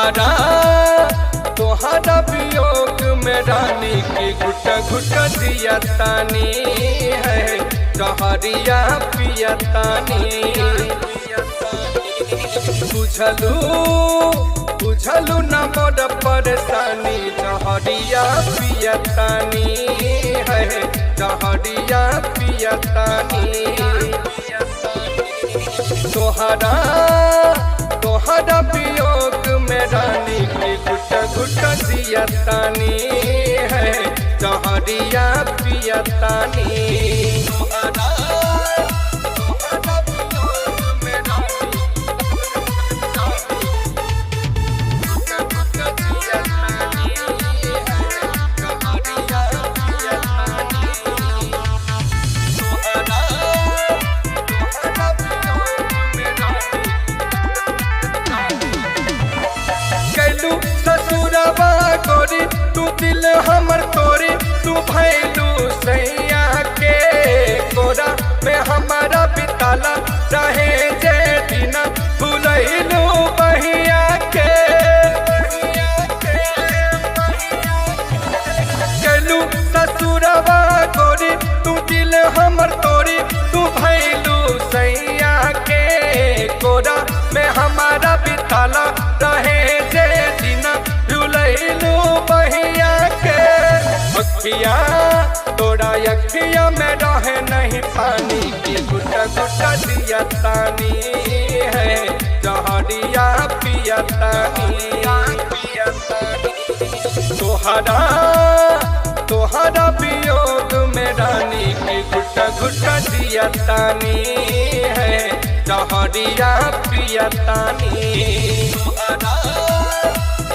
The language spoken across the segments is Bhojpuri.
तोहरा तोहरा वियोग में रानी की घुट घुट दियतानी है जहरिया पियतानी बुझलू बुझलू न मोर परेशानी जहरिया पियतानी है जहरिया पियतानी तोहरा तोहरा वियोग में रानी की घुट घुट दियतानी है जहरिया पियतानी तोहरा तोहरा वियोग में रानी घुट घुट दियतानी है जहरिया पियतानी तोहरा तोहरा वियोग में रानी कैलू ससुरवा गोरी तू दिल हमर तोरी तू भैलू सैया के गोरा में हमारा बिताला रहे जे दिन भूलैलू बहिया के कैलू ससुरवा गोरी तू दिल हमर तोरी तू भैलू सैया के गोरा में हमारा बिताला रहे जे दिन भूलैलू बहिया के अखिया तोरा अखिया में रहे नहीं पानी की गुट गुट दियतानी है जहरिया पियतानी तोहरा तोहरा वियोग में रानी की घुट घुट दियतानी है जहरिया पियतानी तोहरा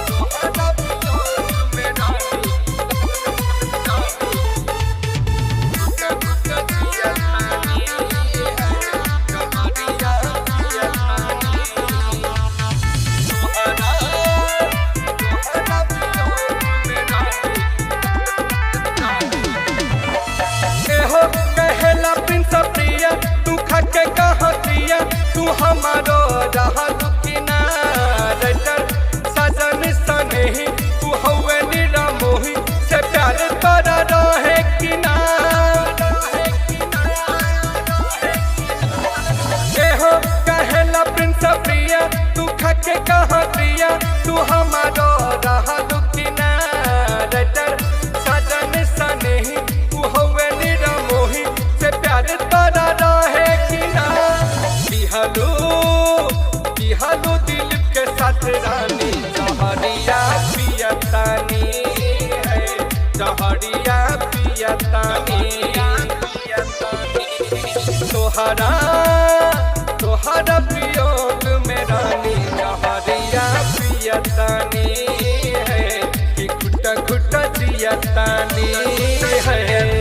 तोहरा वियोग में रानी घुट घुट दियतानी है जहरिया पियतानी तोहरा तोहरा वियोग में रानी एहो कहला प्रिंस प्रिया तू खाके कहतिया तू हमारो रहा दुखिना रटर सजन सनेही तू हवे निरमोही से प्यार तोरा रहे किना एहो कहला प्रिंस प्रिया तू खाके कहतिया तू हमारो रहा दुखिना रटर सजन सनेही तू हवे निरमोही से प्यार तोरा रहे किना बिहलू बिहलू दिल के साथ रानी जहरिया पियतानी है जहरिया पियतानी तोहरा तोहरा वियोग में रानी जहरिया पियतानी है कि घुट घुट दियतानी है।